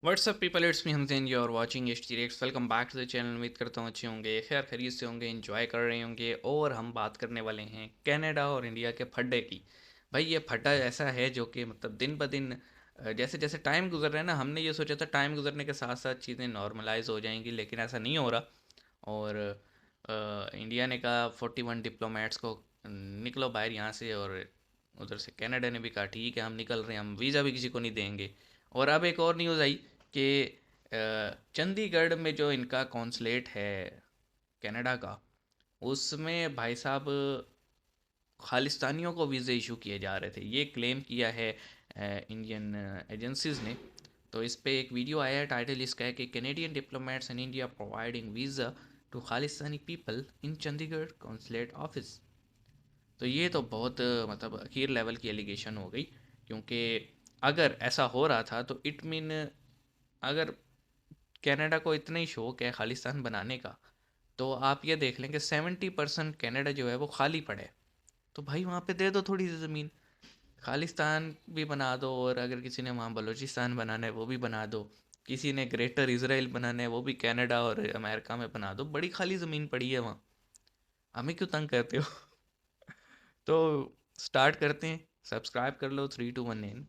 WhatsApp people, it's me Hamzain, you are watching H reacts. Welcome back to the channel. उम्मीद करता हूँ अच्छे होंगे, खैर खरीद से होंगे, एंजॉय कर रहे होंगे। और हम बात करने वाले हैं कनाडा और इंडिया के फड्डे की। भाई ये फड्डा ऐसा है जो कि मतलब दिन ब दिन जैसे जैसे टाइम गुजर रहा है ना, हमने ये सोचा था टाइम गुजरने के साथ साथ चीज़ें नॉर्मलाइज हो जाएंगी, लेकिन ऐसा नहीं हो रहा। और इंडिया ने कहा 41 डिप्लोमेट्स को निकलो बाहर यहाँ से, और उधर से कनाडा ने भी कहा ठीक है हम निकल रहे हैं, हम वीज़ा भी किसी को नहीं देंगे। और अब एक और न्यूज़ आई कि चंडीगढ़ में जो इनका कॉन्सुलेट है कनाडा का, उसमें भाई साहब खालिस्तानियों को वीज़े इशू किए जा रहे थे। ये क्लेम किया है इंडियन एजेंसीज़ ने। तो इस पे एक वीडियो आया है, टाइटल इसका है कि Canadian diplomats in India providing visa to Khalistani people in Chandigarh consulate office. तो ये तो बहुत मतलब अखीर लेवल की एलिगेशन हो गई, क्योंकि अगर ऐसा हो रहा था तो इट मीन अगर कनाडा को इतना ही शौक है खालिस्तान बनाने का, तो आप ये देख लें कि 70% कनाडा जो है वो खाली पड़ा है। तो भाई वहाँ पे दे दो थोड़ी सी ज़मीन, खालिस्तान भी बना दो, और अगर किसी ने वहाँ बलूचिस्तान बनाना है वो भी बना दो, किसी ने ग्रेटर इसराइल बनाना है वो भी कनाडा और अमेरिका में बना दो। बड़ी खाली ज़मीन पड़ी है वहाँ, हमें क्यों तंग करते हो? तो स्टार्ट करते हैं। सब्सक्राइब कर लो। 3 2 1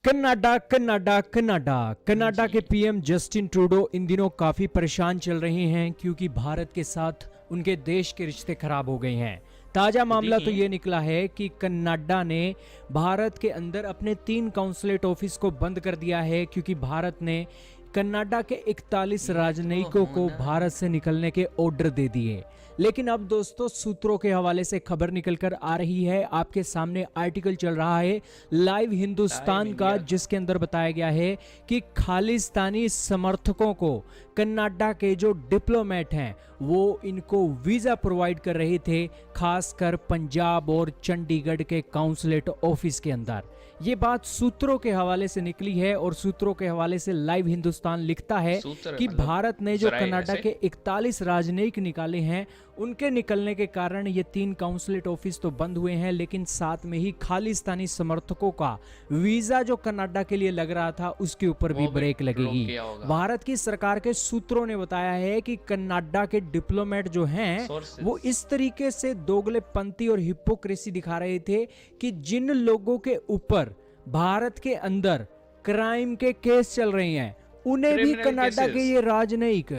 कनाडा कनाडा कनाडा कनाडा जी। के पीएम जस्टिन ट्रूडो इन दिनों काफी परेशान चल रहे हैं क्योंकि भारत के साथ उनके देश के रिश्ते खराब हो गए हैं। ताजा मामला तो देखिए, ये निकला है कि कनाडा ने भारत के अंदर अपने 3 काउंसलेट ऑफिस को बंद कर दिया है क्योंकि भारत ने कनाडा के 41 ये तो राजनयिकों को होना भारत से निकलने के ऑर्डर दे दिए। लेकिन अब दोस्तों सूत्रों के हवाले से खबर निकलकर आ रही है, आपके सामने आर्टिकल चल रहा है लाइव लाइव हिंदुस्तान का, इंडिया का। जिसके अंदर बताया गया है कि खालिस्तानी समर्थकों को कनाडा के जो डिप्लोमेट हैं वो इनको वीजा प्रोवाइड कर रहे थे, खासकर पंजाब और चंडीगढ़ के काउंसलेट ऑफिस के अंदर। ये बात सूत्रों के हवाले से निकली है और सूत्रों के हवाले से लाइव हिंदुस्तान लिखता है सूत्र कि मतलब भारत ने जो जराए कनाडा ऐसे। के 41 राजनयिक निकाले हैं, उनके निकलने के कारण ये 3 काउंसलेट ऑफिस तो बंद हुए हैं, लेकिन साथ में ही खालिस्तानी समर्थकों का वीजा जो कनाडा के लिए लग रहा था उसके ऊपर भी वो भी ब्रेक रुक लगेगी। गया होगा। भारत की सरकार के सूत्रों ने बताया है कि कनाडा के डिप्लोमेट जो हैं वो सोर्सेज। इस तरीके से दोगलेपंती और हिपोक्रेसी दिखा रहे थे कि जिन लोगों के ऊपर भारत के अंदर क्राइम के केस चल रहे हैं उन्हें भी क्रिमिनल कनाडा के केसेस। ये राजनयिक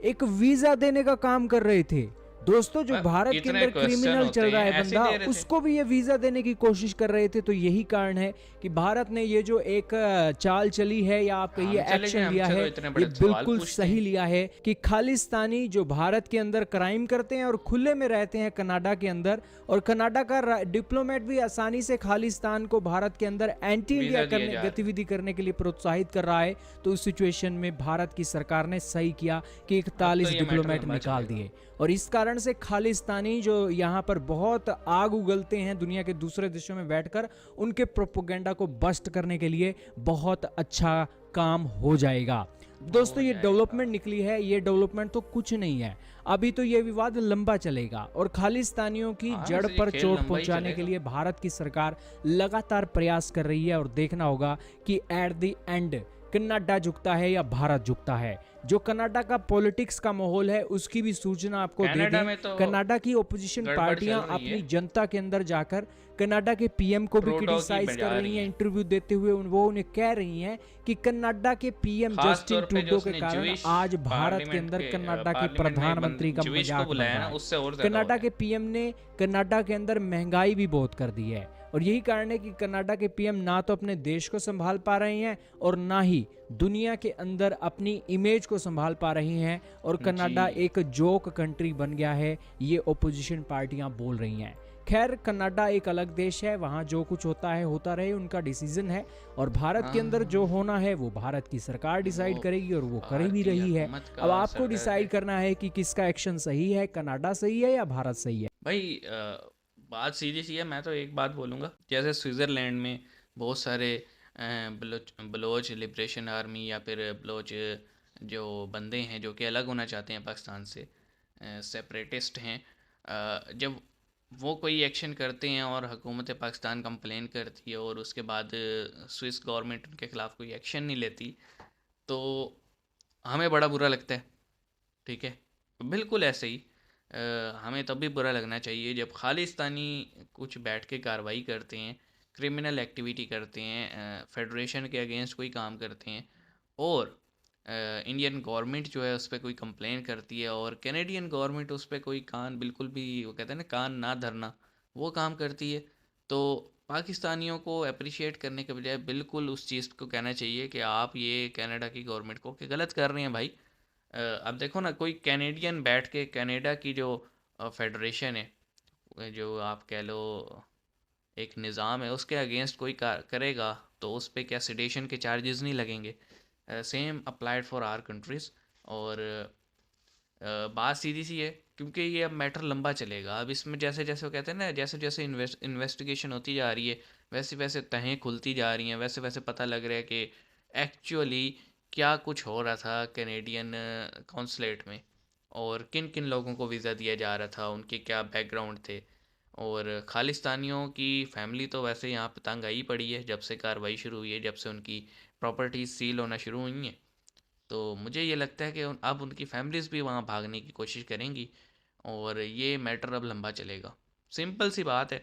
एक वीजा देने का काम कर रहे थे। दोस्तों जो भारत के इतने अंदर क्वेश्चन क्रिमिनल होते चल रहा हैं है ऐसे बंदा, दे रहे थे। उसको भी ये वीजा देने की कोशिश कर रहे थे। तो यही कारण है कि भारत ने ये जो एक चाल चली है या आप कहिए हम चले गए, एक्शन लिया हमसे है, तो इतने ये बड़े सवाल बिल्कुल पूछते सही हैं। लिया है कि खालिस्तानी जो भारत के अंदर क्राइम करते हैं और खुले में रहते हैं कनाडा के अंदर, और कनाडा का डिप्लोमेट भी आसानी से खालिस्तान को भारत के अंदर एंटी इंडिया वीजा दिए जा रहे गतिविधि करने के लिए प्रोत्साहित कर रहा है। तो उस सिचुएशन में भारत की सरकार ने सही किया कि अब तो 41 ये मैटर डिप्लोमेट लंबा निकाल चलेगा। दिए। और इस कारण से खालिस्तानी जो यहाँ पर बहुत आग उगलते हैं दुनिया के दूसरे देशों में बैठकर, उनके प्रोपोगेंडा को बस्ट करने के लिए बहुत अच्छा काम हो जाएगा। दोस्तों ये डेवलपमेंट निकली है, ये डेवलपमेंट तो कुछ नहीं है, अभी तो ये विवाद लंबा चलेगा और खालिस्तानियों की हाँ, जड़ वैसे ये पर खेल चोट लंबा ही पहुंचाने के चलेगा। लिए भारत की सरकार लगातार प्रयास कर रही है। और देखना होगा कि एट द एंड कनाडा झुकता है या भारत झुकता है। जो कनाडा का पॉलिटिक्स का माहौल है उसकी भी सूचना आपको दे कनाडा दें। में तो कनाडा की ओपोजिशन गड़बड़ पार्टियां चल रही अपनी है। जनता के अंदर जाकर कनाडा के पीएम को भी ट्रूडो की क्रिटिसाइज बजा कर रही रही हैं, हैं। इंटरव्यू देते हुए वो उन्हें कह रही हैं कि कनाडा के पीएम खास जस्टिन तौर पे जो ट्रूडो के उसने कारण ज्यूइश आज भारत के पार्लियामेंट अंदर के कनाडा के पार्लियामेंट में प्रधानमंत्री का ज्यूइश को मजाक बन बुलाया रहा ना, है। उससे और ज्यादा हो कनाडा गया। के पीएम ने कनाडा के अंदर महंगाई भी बहुत कर दी है, और यही कारण है कि कनाडा के पीएम ना तो अपने देश को संभाल पा रहे हैं और ना ही दुनिया के अंदर अपनी इमेज को संभाल पा रही हैं, और कनाडा जी। एक जोक कंट्री बन गया है, ये ओपोजिशन पार्टियां बोल रही हैं। खैर कनाडा एक अलग देश है, वहां जो कुछ होता है होता रहे, उनका डिसीजन है। और भारत के अंदर जो होना है वो भारत की सरकार डिसाइड वो करेगी और वो कर भी भारतीय रही है। हुकूमत का अब असर आपको है। डिसाइड करना है कि किसका एक्शन सही है, कनाडा सही है या भारत सही है। भाई बात सीधी सी है। मैं तो एक बात बोलूँगा, जैसे स्विट्ज़रलैंड में बहुत सारे बलोच लिबरेशन आर्मी या फिर बलोच जो बंदे हैं जो कि अलग होना चाहते हैं पाकिस्तान से, सेपरेटिस्ट हैं, जब वो कोई एक्शन करते हैं और हुकूमत पाकिस्तान कंप्लेन करती है और उसके बाद स्विस गवर्नमेंट उनके ख़िलाफ़ कोई एक्शन नहीं लेती, तो हमें बड़ा बुरा लगता है। ठीक है, बिल्कुल ऐसे ही हमें तब भी बुरा लगना चाहिए जब खालिस्तानी कुछ बैठ के कार्रवाई करते हैं, क्रिमिनल एक्टिविटी करते हैं, फेडरेशन के अगेंस्ट कोई काम करते हैं, और इंडियन गवर्नमेंट जो है उस पर कोई कंप्लेन करती है और कैनेडियन गवर्नमेंट उस पर कोई कान बिल्कुल भी, वो कहते हैं ना, कान ना धरना, वो काम करती है। तो पाकिस्तानियों को अप्रिशिएट करने के बजाय बिल्कुल उस चीज़ को कहना चाहिए कि आप ये कनाडा की गवर्नमेंट को कि गलत कर रहे हैं भाई। अब देखो ना, कोई कैनेडियन बैठ के कनाडा की जो फेडरेशन है, जो आप कह लो एक निज़ाम है, उसके अगेंस्ट कोई करेगा तो उस पे क्या सिडेशन के चार्जेस नहीं लगेंगे? Same applied for our countries. और बात सीधी सी है, क्योंकि ये अब मैटर लंबा चलेगा। अब इसमें जैसे जैसे वो कहते हैं ना, जैसे जैसे इन्वेस्टिगेशन होती जा रही है, वैसे वैसे तहें खुलती जा रही हैं, वैसे वैसे पता लग रहा है कि एक्चुअली क्या कुछ हो रहा था कैनेडियन कॉन्सुलेट में, और किन किन लोगों को वीज़ा दिया जा रहा था, उनके क्या बैकग्राउंड थे। और खालिस्तानियों की फैमिली तो वैसे यहाँ पे तंग आई पड़ी है जब से कार्रवाई शुरू हुई है, जब से उनकी प्रॉपर्टीज सील होना शुरू हुई हैं। तो मुझे ये लगता है कि अब उनकी फैमिलीज़ भी वहाँ भागने की कोशिश करेंगी और ये मैटर अब लंबा चलेगा। सिंपल सी बात है,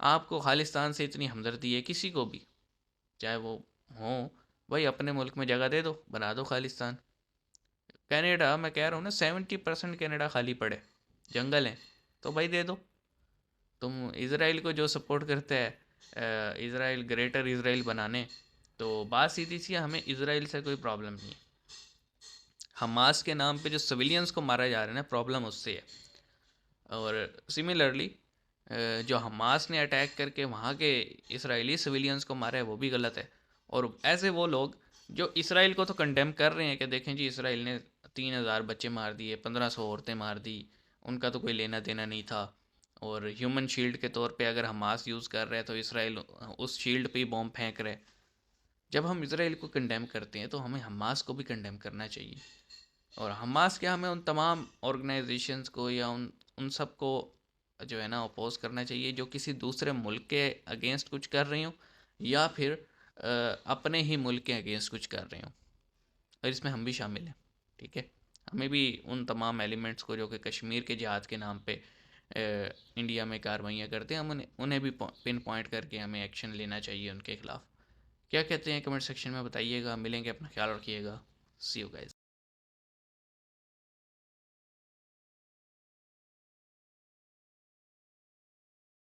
आपको खालिस्तान से इतनी हमदर्दी है किसी को भी, चाहे वो हो, भाई अपने मुल्क में जगह दे दो, बना दो खालिस्तान। कनाडा, मैं कह रहा हूँ ना, 70% कनाडा खाली पड़े, जंगल हैं, तो भाई दे दो। तुम इसराइल को जो सपोर्ट करते हैं, इसराइल, ग्रेटर इसराइल बनाने, तो बात सीधी सी है, हमें इसराइल से कोई प्रॉब्लम नहीं है। हमास के नाम पे जो सिविलियंस को मारा जा रहा है ना, प्रॉब्लम उससे है। और सिमिलरली जो हमास ने अटैक करके वहाँ के इसराइली सिविलियंस को मारा है, वो भी गलत है। और ऐसे वो लोग जो इसराइल को तो कंडेम कर रहे हैं कि देखें जी, इसराइल ने 3,000 बच्चे मार दिए, 1,500 औरतें मार दी, उनका तो कोई लेना देना नहीं था। और ह्यूमन शील्ड के तौर पे अगर हमास यूज़ कर रहे हैं तो इसराइल उस शील्ड पे ही बॉम्ब फेंक रहे हैं। जब हम इसराइल को कंडेम करते हैं तो हमें हमास को भी कंडेम करना चाहिए। और हमास क्या, हमें उन तमाम ऑर्गेनाइजेशंस को या उन उन सब को जो है ना अपोज करना चाहिए जो किसी दूसरे मुल्क के अगेंस्ट कुछ कर रहे हो, या फिर अपने ही मुल्क के अगेंस्ट कुछ कर रहे हो। और इसमें हम भी शामिल हैं। ठीक है, हमें भी उन तमाम एलिमेंट्स को जो कि कश्मीर के जिहाद के नाम पे इंडिया में कार्रवाइयाँ करते हैं, हम उन्हें भी पिन पॉइंट करके हमें एक्शन लेना चाहिए उनके खिलाफ़। क्या कहते हैं कमेंट सेक्शन में बताइएगा। मिलेंगे, अपना ख्याल रखिएगा। सी यू गाइस।